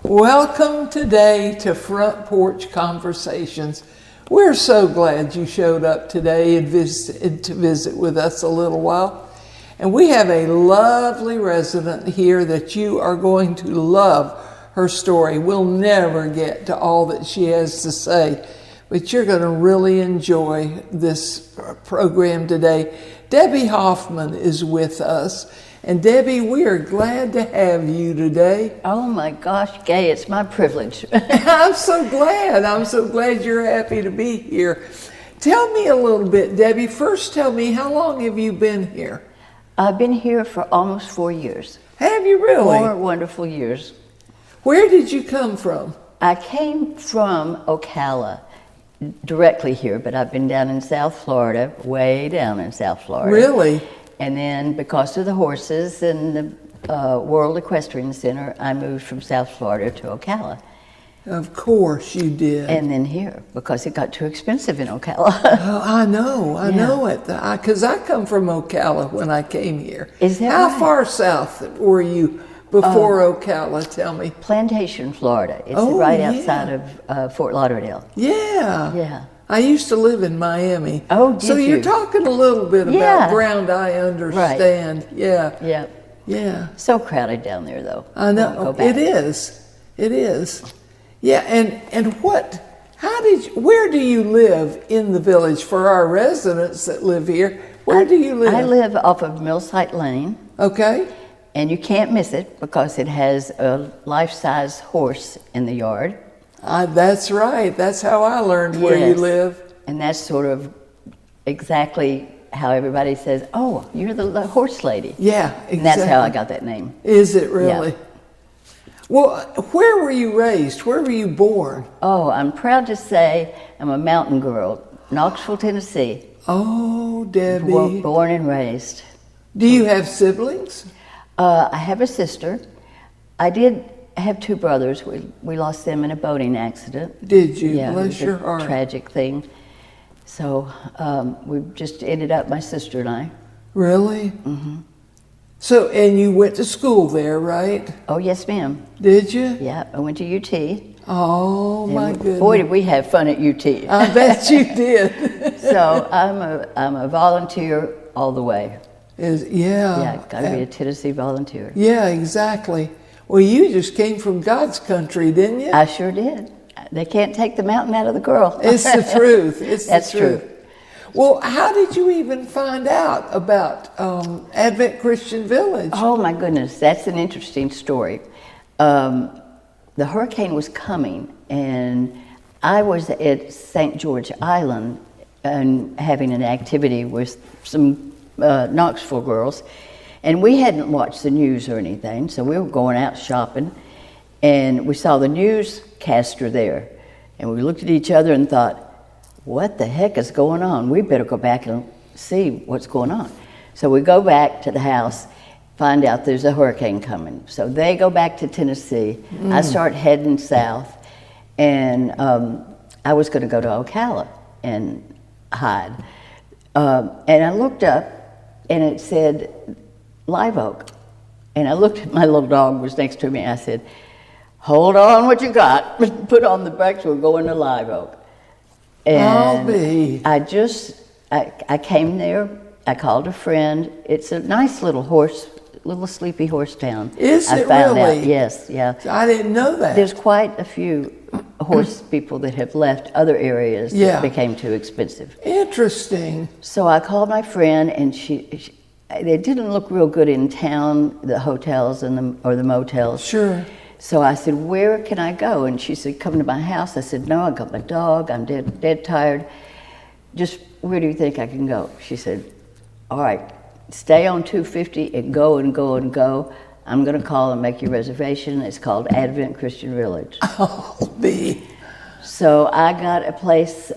Welcome today to Front Porch Conversations. We're so glad you showed up today and to visit with us a little while. And we have a lovely resident here that you are going to love her story. We'll never get to all that she has to say, but you're going to really enjoy this program today. Debbie Hoffman is with us. And Debbie, we are glad to have you today. Oh my gosh, Gay, it's my privilege. I'm so glad. I'm so glad you're happy to be here. Tell me a little bit, Debbie. First, tell me, how long have you been here? I've been here for almost 4 years. Have you really? 4 wonderful years. Where did you come from? I came from Ocala, directly here, but I've been down in South Florida, way down in South Florida. Really? And then because of the horses and the World Equestrian Center, I moved from South Florida to Ocala. Of course you did. And then here, because it got too expensive in Ocala. Oh, I know it. Because I come from Ocala when I came here. Is that How right? far south were you before Ocala? Tell me. Plantation, Florida. It's right outside of Fort Lauderdale. Yeah. Yeah. I used to live in Miami. Oh, did so you're you? talking a little bit about ground I understand. Right. Yeah. Yeah. Yeah. So crowded down there, though. I know. It is. It is. Yeah. And where do you live in the village for our residents that live here? Where do you live? I live off of Millsite Lane. Okay. And you can't miss it because it has a life-size horse in the yard. That's right. That's how I learned where you live. And that's sort of exactly how everybody says, oh, you're the horse lady. Yeah, exactly. And that's how I got that name. Is it really? Yeah. Well, where were you raised? Where were you born? Oh, I'm proud to say I'm a mountain girl, Knoxville, Tennessee. Oh, Debbie. Born and raised. Do you have siblings? I have a sister. I did have 2 brothers. We lost them in a boating accident. Did you? Yeah, Bless your heart. Tragic thing. So we just ended up, my sister and I. Really? Mm-hmm. So, and you went to school there, right? Oh, yes, ma'am. Did you? Yeah, I went to UT. Oh, my goodness. Boy, did we have fun at UT. I bet you did. So I'm a volunteer all the way. Yeah, got to be a Tennessee volunteer. Yeah, exactly. Well, you just came from God's country, didn't you? I sure did. They can't take the mountain out of the girl. It's the truth. That's the truth. True. Well, how did you even find out about Advent Christian Village? Oh my goodness, that's an interesting story. The hurricane was coming, and I was at St. George Island and having an activity with some Knoxville girls. And we hadn't watched the news or anything, so we were going out shopping, and we saw the newscaster there. And we looked at each other and thought, what the heck is going on? We better go back and see what's going on. So we go back to the house, find out there's a hurricane coming. So they go back to Tennessee. I start heading south, and I was going to go to Ocala and hide. And I looked up, and it said Live Oak. And I looked at my little dog was next to me, and I said, hold on what you got. Put on the brakes, we're going to Live Oak. And I came there, I called a friend. It's a nice little sleepy horse town. Is it found really? out, yes, yeah. I didn't know that. There's quite a few horse people that have left other areas that became too expensive. Interesting. So I called my friend, and it didn't look real good in town, the hotels or the motels. Sure. So I said, where can I go? And she said, come to my house. I said, no, I got my dog. I'm dead tired. Just where do you think I can go? She said, all right, stay on 250 and go and go and go. I'm going to call and make your reservation. It's called Advent Christian Village. Oh, B. So I got a place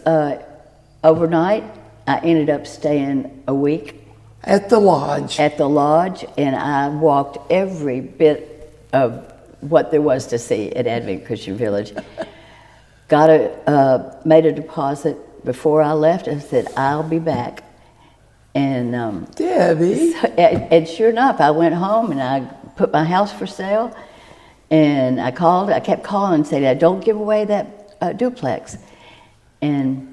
overnight. I ended up staying a week. At the lodge. At the lodge, and I walked every bit of what there was to see at Advent Christian Village. Made a deposit before I left. I said, I'll be back. And Debbie. And sure enough, I went home and I put my house for sale. And I kept calling and saying, don't give away that duplex. And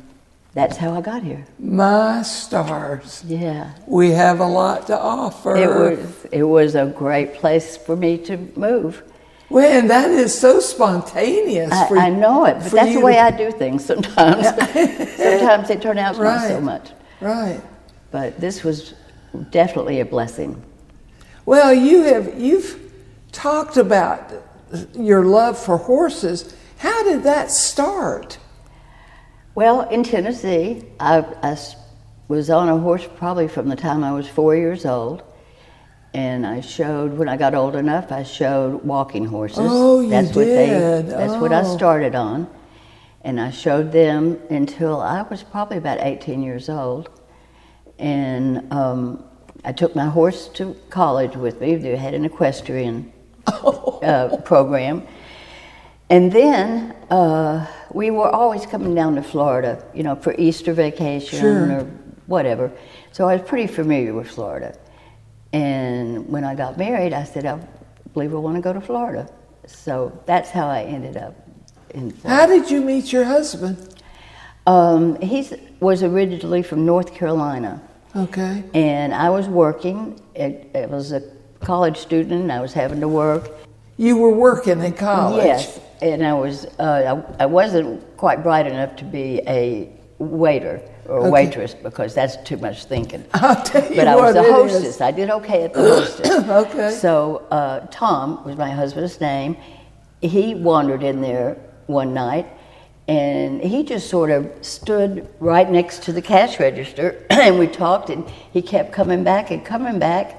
that's how I got here. My stars. Yeah. We have a lot to offer. It was a great place for me to move. Well, and that is so spontaneous. I know it, but that's the way I do things sometimes. Sometimes they turn out not so much. Right. But this was definitely a blessing. Well, you've talked about your love for horses. How did that start? Well, in Tennessee, I was on a horse probably from the time I was 4 years old. And when I got old enough, I showed walking horses. Oh, you did? That's what I started on. And I showed them until I was probably about 18 years old. And I took my horse to college with me. They had an equestrian program. And then we were always coming down to Florida, for Easter vacation or whatever. So I was pretty familiar with Florida. And when I got married, I said, I believe I want to go to Florida. So that's how I ended up in Florida. How did you meet your husband? He was originally from North Carolina. Okay. And I was working. I was a college student, and I was having to work. You were working in college? Yes. And I wasn't quite bright enough to be a waiter or a waitress, because that's too much thinking. I'll tell you But I was what a it hostess. is. I did okay at the hostess. Okay. So Tom was my husband's name. He wandered in there one night, and he just sort of stood right next to the cash register, and we talked, and he kept coming back and coming back.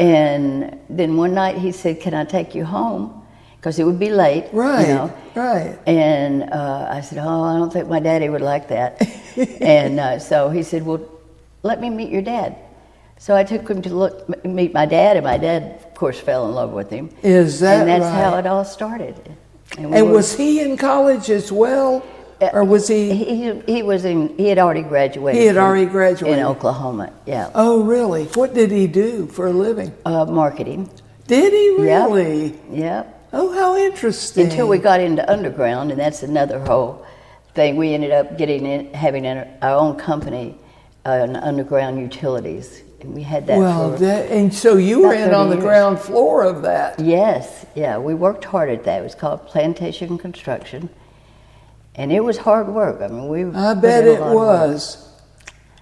And then one night he said, can I take you home? Because it would be late. Right, right. And I said, oh, I don't think my daddy would like that. And so he said, well, let me meet your dad. So I took him to meet my dad, and my dad, of course, fell in love with him. Is that right? And that's how it all started. And was he in college as well? Or was he? He had already graduated. He had already graduated. In Oklahoma, yeah. Oh, really? What did he do for a living? Marketing. Did he really? Yep. Oh, how interesting. Until we got into underground, and that's another whole thing. We ended up having our own company, underground utilities. And we had that and so you were in on the years. ground floor of that. Yes, yeah. We worked hard at that. It was called Plantation Construction. And it was hard work. I mean, I bet it was.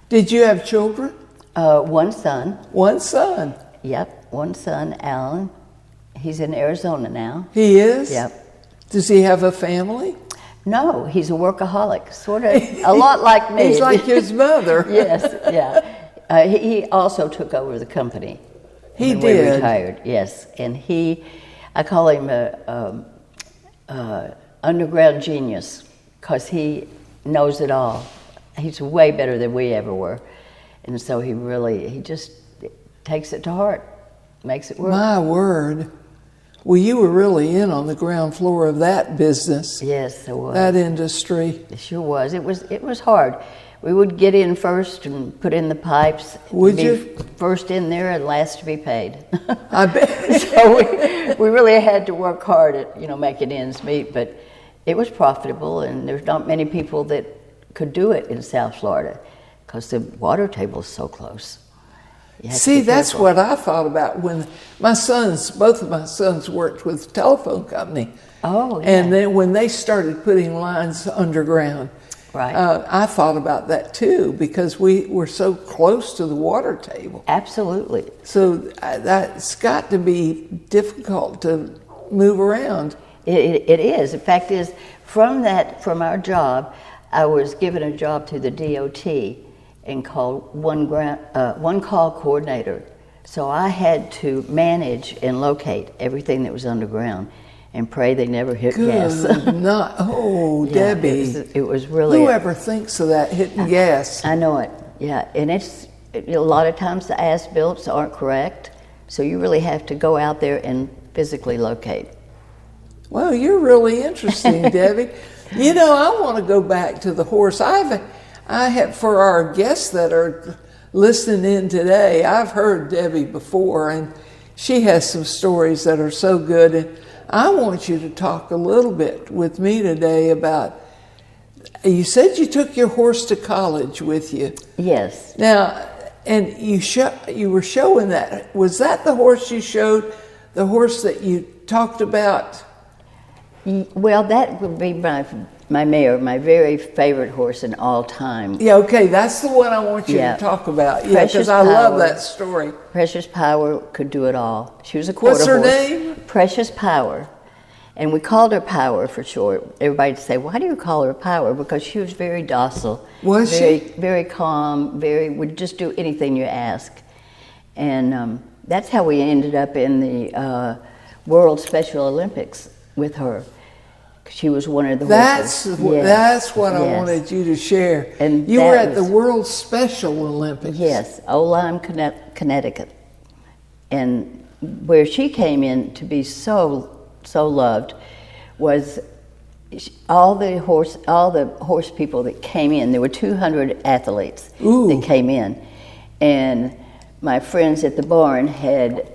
Did you have children? One son. One son? Yep, one son, Alan. He's in Arizona now. He is? Yep. Does he have a family? No, he's a workaholic, sort of, a lot like me. He's like his mother. Yes, yeah. He also took over the company. He when did? We retired, yes. And I call him a underground genius, because he knows it all. He's way better than we ever were. And so he just takes it to heart, makes it work. My word. Well, you were really in on the ground floor of that business. Yes, it was. That industry. It sure was. It was hard. We would get in first and put in the pipes. Would be you? First in there and last to be paid. I bet. So we really had to work hard at, making ends meet, but it was profitable, and there's not many people that could do it in South Florida because the water table is so close. See, that's what I thought about when both of my sons worked with a telephone company. Oh, yeah. And then when they started putting lines underground, Right. I thought about that too, because we were so close to the water table. Absolutely. So that's got to be difficult to move around. It is. The fact is, from our job, I was given a job through the DOT and called one call coordinator. So I had to manage and locate everything that was underground and pray they never hit gas. Yeah, Debbie. It was really... Whoever thinks of that, hitting gas? I know it, yeah. And a lot of times the as-built aren't correct, so you really have to go out there and physically locate. Well, you're really interesting, Debbie. I want to go back to the horse. I have, for our guests that are listening in today, I've heard Debbie before, and she has some stories that are so good. And I want you to talk a little bit with me today about, you said you took your horse to college with you. Yes. Now, and you were showing that. Was that the horse you showed, the horse that you talked about? Well, that would be my mare, my very favorite horse in all time. Yeah, okay, that's the one I want you to talk about. Yeah, because I love that story. Precious Power could do it all. She was a quarter horse. What's her name? Precious Power. And we called her Power for short. Everybody would say, why do you call her Power? Because she was very docile. Was she? she? Very calm, would just do anything you ask. And that's how we ended up in the World Special Olympics with her. She was one of the horses. That's what I wanted you to share. And you were at the World Special Olympics. Yes, Oline, Connecticut. And where she came in to be so loved was all the horse people that came in. There were 200 athletes that came in. And my friends at the barn had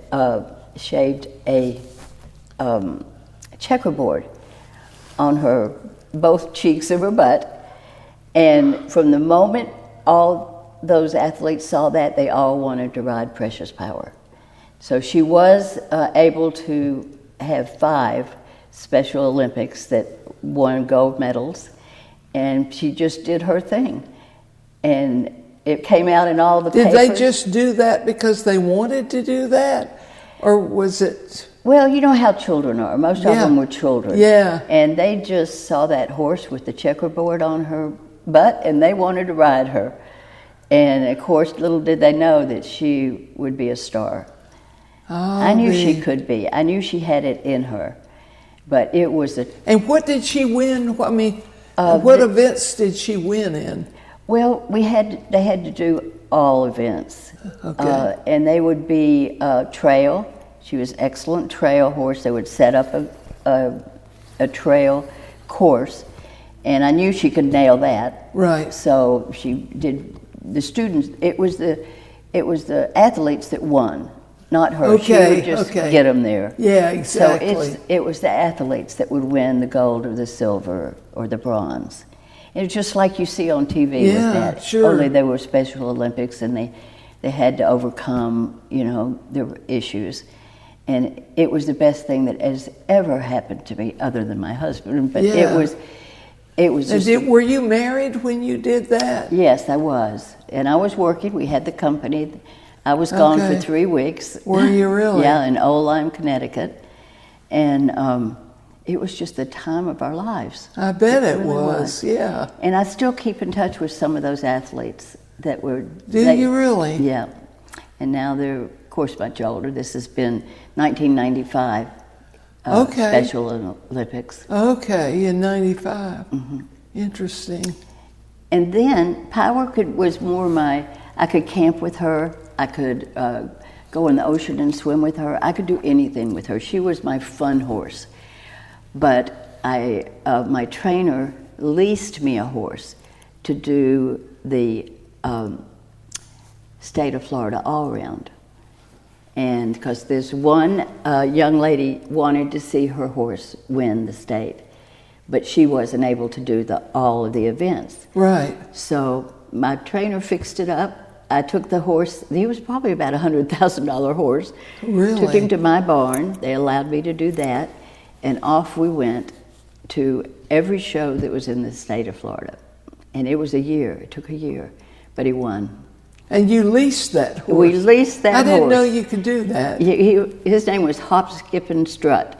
shaved a checkerboard on both cheeks of her butt. And from the moment all those athletes saw that, they all wanted to ride Precious Power. So she was able to have 5 Special Olympics that won gold medals, and she just did her thing. And it came out in all the papers. Did they just do that because they wanted to do that? Or was it... Well, you know how children are. Most of them were children. Yeah. And they just saw that horse with the checkerboard on her butt, and they wanted to ride her. And of course, little did they know that she would be a star. I knew she could be. I knew she had it in her. But it was a... And what did she win? I mean, what events did she win in? Well, they had to do all events. Okay. And they would be trail. She was an excellent trail horse. They would set up a trail course, and I knew she could nail that. Right. So she did. The students. It was the athletes that won, not her. Okay. She would just get them there. Yeah, exactly. So it was the athletes that would win the gold or the silver or the bronze. It's just like you see on TV with that. Sure. Only they were Special Olympics, and they had to overcome, their issues. And it was the best thing that has ever happened to me, other than my husband. But it was just... Were you married when you did that? Yes, I was. And I was working. We had the company. I was gone for 3 weeks. Were you really? Yeah, in Oline, Connecticut. And it was just the time of our lives. I bet it really was, yeah. And I still keep in touch with some of those athletes that were... Do you really? Yeah. And now they're, of course, much older. This has been 1995 Special Olympics. Okay, in 95. Mm-hmm. Interesting. And then Power was more I could camp with her. I could go in the ocean and swim with her. I could do anything with her. She was my fun horse. But my trainer leased me a horse to do the state of Florida all around. And because there's one young lady wanted to see her horse win the state, but she wasn't able to do all of the events. Right. So my trainer fixed it up. I took the horse. He was probably about $100,000 horse. Really? Took him to my barn. They allowed me to do that, and off we went to every show that was in the state of Florida. And it was a year. It took a year, but he won. And you leased that horse? We leased that horse. I didn't know you could do that. His name was Hop, Skip, and Strut,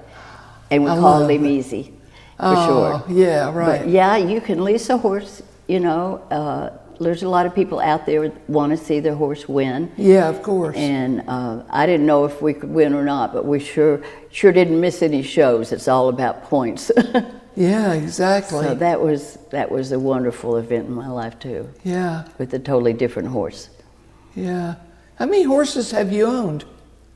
and we called him Easy for short. Yeah, right. But yeah, you can lease a horse, you know. There's a lot of people out there that want to see their horse win. Yeah, of course. And I didn't know if we could win or not, but we sure didn't miss any shows. It's all about points. Yeah, exactly. So that was a wonderful event in my life too. Yeah. With a totally different horse. Yeah. How many horses have you owned?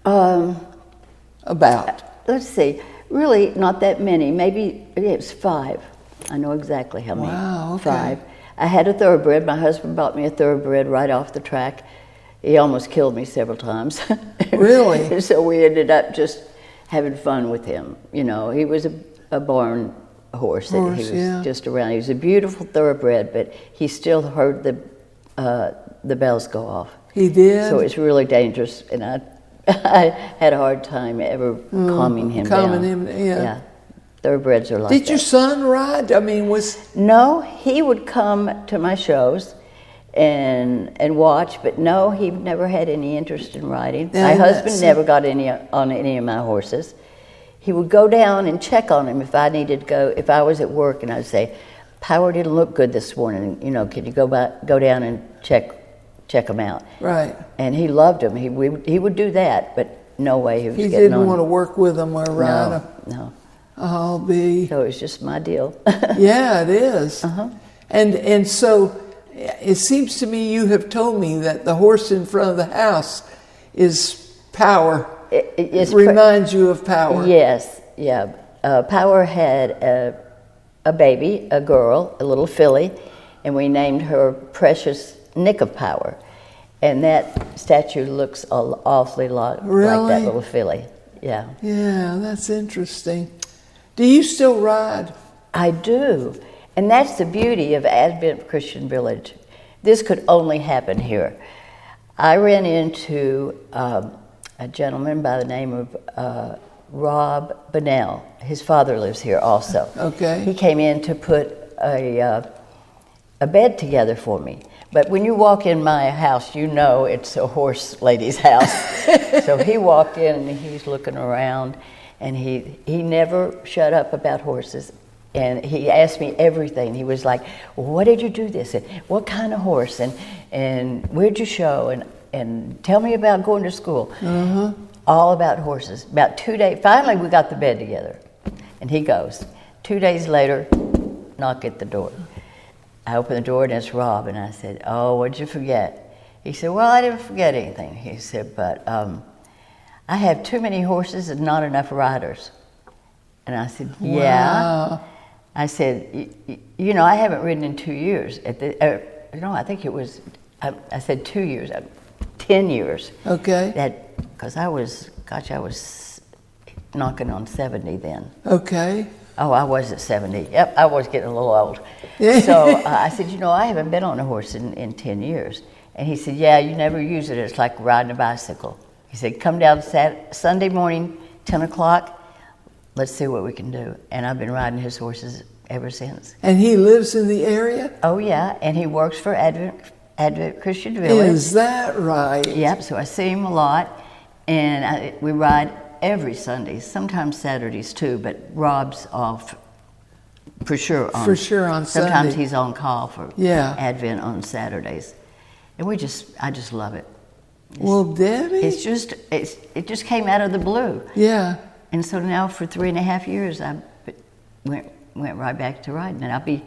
About. Let's see. Really, not that many. Maybe it was 5. I know exactly how many. Wow, okay. 5. I had a thoroughbred. My husband bought me a thoroughbred right off the track. He almost killed me several times. Really? So we ended up just having fun with him. You know, he was a barn horse. He was just around. He was a beautiful thoroughbred, but he still heard the bells go off. He did? So it's really dangerous, and I had a hard time ever calming him down. Calming him, yeah. Thoroughbreds are like Did that. your son ride? I mean, No, he would come to my shows and watch, but no, he never had any interest in riding. My husband never got on any of my horses. He would go down and check on him if I needed to go. If I was at work and I'd say, "Power didn't look good this morning. You know, could you go down and check him out?" Right. And he loved him. He would do that, but no way he was getting on. He didn't want to work with them or ride them. No. I'll be. So it's just my deal. Yeah, it is. Uh-huh. And so it seems to me you have told me that the horse in front of the house is Power. It reminds you of Power. Yes, yeah. Power had a baby, a girl, a little filly, and we named her Precious Nick of Power. And that statue looks awfully like that little filly. Yeah. Yeah, that's interesting. Do you still ride? I do. And that's the beauty of Advent Christian Village. This could only happen here. I ran into a gentleman by the name of Rob Bunnell. His father lives here also. Okay. He came in to put a bed together for me. But when you walk in my house, you know it's a horse lady's house. So he walked in and he's looking around, and he never shut up about horses. And he asked me everything. He was like, "Well, what did you do this? And what kind of horse? And where'd you show? And tell me about going to school." Uh-huh. All about horses. About 2 days, finally we got the bed together. And he goes. 2 days later, knock at the door. I opened the door and it's Rob, and I said, "Oh, what'd you forget?" He said, "Well, I didn't forget anything." He said, "But I have too many horses and not enough riders." And I said, "Yeah." Wow. I said, you know, I haven't ridden in 2 years. I think it was, I said 2 years, 10 years. Okay. Because I was knocking on 70 then. Okay. Oh, I was at 70. Yep, I was getting a little old. So I said, you know, I haven't been on a horse in 10 years. And he said, "Yeah, you never use it. It's like riding a bicycle." He said, "Come down Sunday morning, 10 o'clock. Let's see what we can do." And I've been riding his horses ever since. And he lives in the area? Oh, yeah. And he works for Advent Christian Village. Is that right? Yep, so I see him a lot. And we ride every Sunday, sometimes Saturdays too, but Rob's off for sure on Sunday. Sometimes he's on call for Yeah. Advent on Saturdays. And I just love it. Well, Debbie? It just came out of the blue. Yeah. And so now for 3.5 years, I went right back to riding, and I'm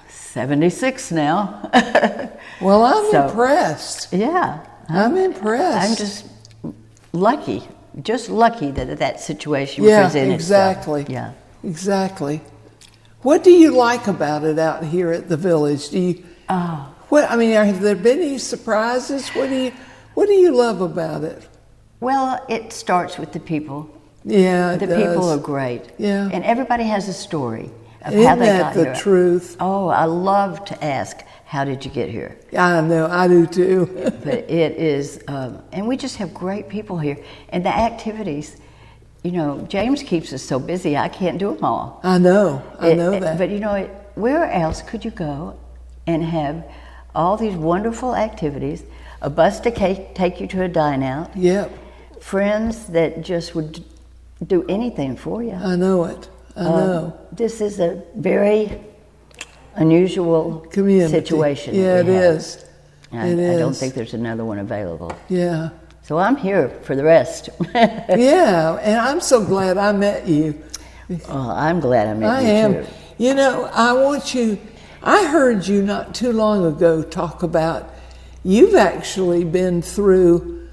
76 now. Well, I'm impressed. Yeah. I'm impressed. I'm just lucky that situation presented exactly. itself. Yeah, exactly. What do you like about it out here at the village? Oh, What I mean, have there been any surprises? What do you love about it? well, it starts with the people. Yeah, it The does. people are great. Yeah. And everybody has a story of Isn't how they that got the here. truth? Oh, I love to ask, how did you get here? I know, I do too. But it is, and we just have great people here. And the activities, you know, James keeps us so busy, I can't do them all. I know that. But you know, where else could you go and have all these wonderful activities, a bus to take you to a dine out, Yep, friends that just would do anything for you. I know it. I know. This is a very unusual Community. situation. Yeah, that we it have. is. I don't think there's another one available. Yeah. So I'm here for the rest. Yeah, and I'm so glad I met you. Oh, I'm glad I met I you am. too. You know, I heard you not too long ago talk about you've actually been through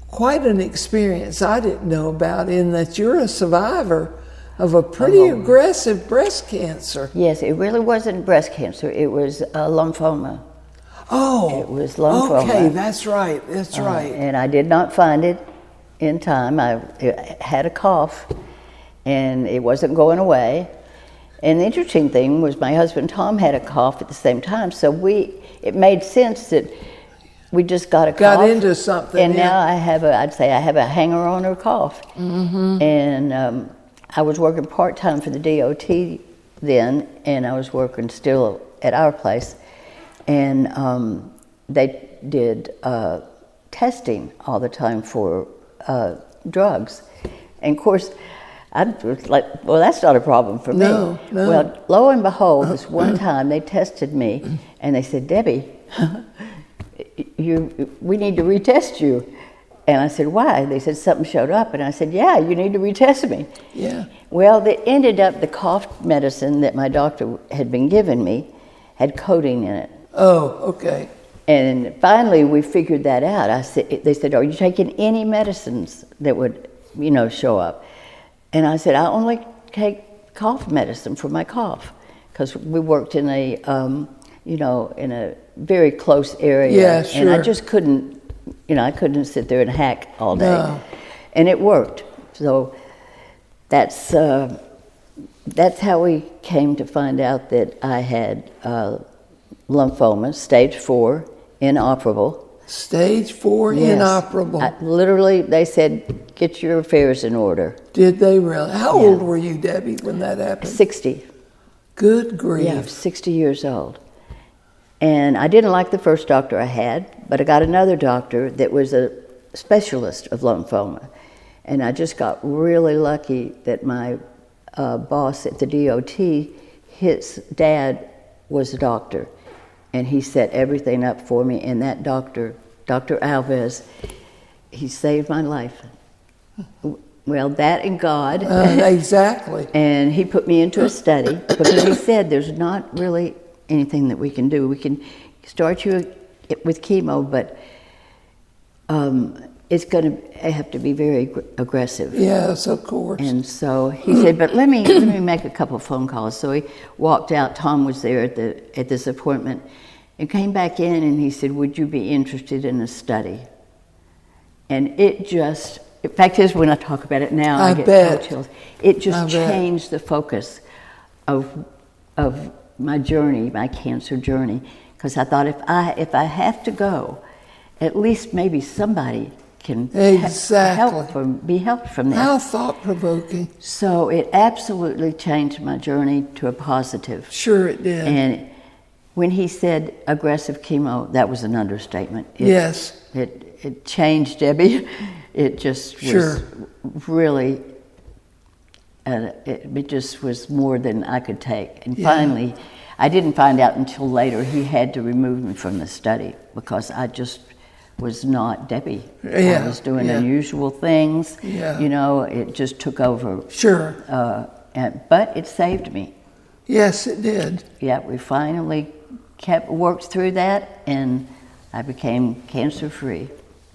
quite an experience I didn't know about, in that you're a survivor of a pretty aggressive breast cancer. Yes, it really wasn't breast cancer. It was lymphoma. Oh, It was lymphoma. okay, that's right, that's right. And I did not find it in time. I had a cough, and it wasn't going away. And the interesting thing was my husband Tom had a cough at the same time, so it made sense that we just got a cough. Got into something, and yeah. now I'd say I have a hanger-on cough. Mm-hmm. And I was working part-time for the DOT then, and I was working still at our place. And they did testing all the time for drugs. And of course, I was like, well, that's not a problem for me. No. Well, lo and behold, this one time they tested me, and they said, Debbie, we need to retest you. And I said, why? They said, something showed up. And I said, yeah, you need to retest me. Yeah. Well, they ended up, the cough medicine that my doctor had been giving me had codeine in it. Oh, okay. And finally, we figured that out. They said, are you taking any medicines that would, show up? And I said, I only take cough medicine for my cough, because we worked in a, in a very close area. Yeah, sure. And I just couldn't, I couldn't sit there and hack all day. No. And it worked. So that's how we came to find out that I had lymphoma, stage 4, inoperable. Stage 4, Yes. inoperable. Literally, they said, get your affairs in order. Did they really? How old were you, Debbie, when that happened? 60. Good grief. Yeah, 60 years old. And I didn't like the first doctor I had, but I got another doctor that was a specialist of lymphoma. And I just got really lucky that my boss at the DOT, his dad was a doctor. And he set everything up for me. And that doctor, Dr. Alves, he saved my life. Well, that and God. Exactly. And he put me into a study, because he said there's not really anything that we can do. We can start you with chemo, but it's going to have to be very aggressive. Yes, of course. And so he said, but let me make a couple of phone calls. So he walked out. Tom was there at this appointment, and came back in, and he said, would you be interested in a study? And it just, the fact is, when I talk about it now, I get cold chills. It just changed the focus of my journey, my cancer journey. Because I thought, if I have to go, at least maybe somebody can be helped from this. How thought-provoking. So it absolutely changed my journey to a positive. Sure it did. And when he said aggressive chemo, that was an understatement. Yes. It changed Debbie. It just was really, it just was more than I could take. And finally, I didn't find out until later, he had to remove me from the study, because I just was not Debbie. I was doing unusual things. Yeah. It just took over. Sure. But it saved me. Yes, it did. Yeah, we finally worked through that, and I became cancer-free.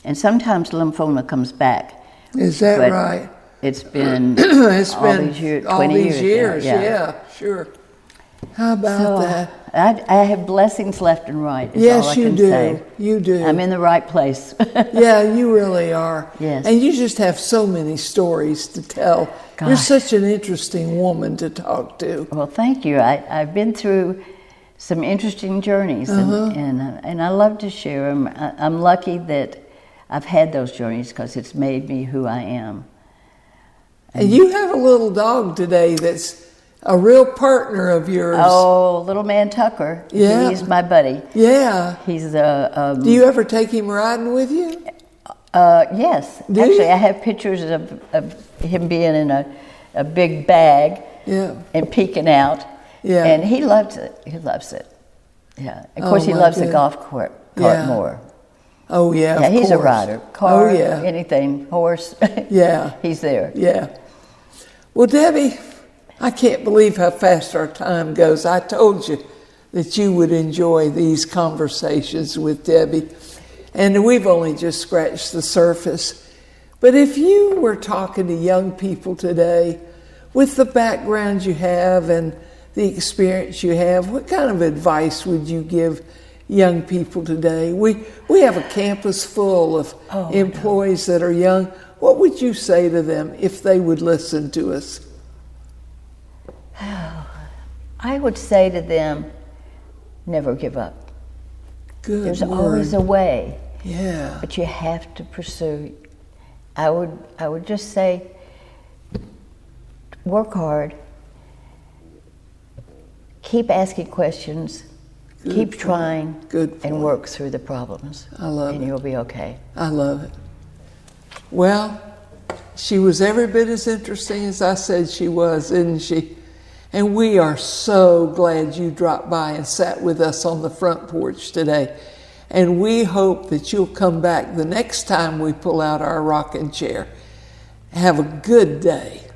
And sometimes lymphoma comes back. Is that right? It's been It's all been these years, all 20 these years. now, Yeah, sure. How about that? I have blessings left and right. Is Yes, all I you can do. say. You do. I'm in the right place. Yeah, you really are. Yes. And you just have so many stories to tell. You're Gosh. such an interesting woman to talk to. Well, thank you. I've been through some interesting journeys, and I love to share them. I'm lucky that I've had those journeys because it's made me who I am. And you have a little dog today that's a real partner of yours. Oh, little man Tucker. Yeah. He's my buddy. Yeah. He's Do you ever take him riding with you? yes. Do Actually, you? I have pictures of him being in a big bag Yeah. and peeking out. Yeah. And he loves it. He loves it. Yeah. Of course, he my loves the goodness. golf cart Yeah. more. Oh, yeah. Yeah, of he's a course. rider. Car, Oh, yeah. anything, horse. Yeah. He's there. Yeah. Well, Debbie, I can't believe how fast our time goes. I told you that you would enjoy these conversations with Debbie, and we've only just scratched the surface. But if you were talking to young people today, with the background you have and the experience you have, what kind of advice would you give young people today? We have a campus full of employees that are young. What would you say to them if they would listen to us? I would say to them, never give up. Good There's word. always a way, Yeah. but you have to pursue. I would just say, work hard, keep asking questions, Good keep point. trying, Good and point. work through the problems. I love and it. you'll be okay. I love it. Well, she was every bit as interesting as I said she was, isn't she? And we are so glad you dropped by and sat with us on the front porch today. And we hope that you'll come back the next time we pull out our rocking chair. Have a good day.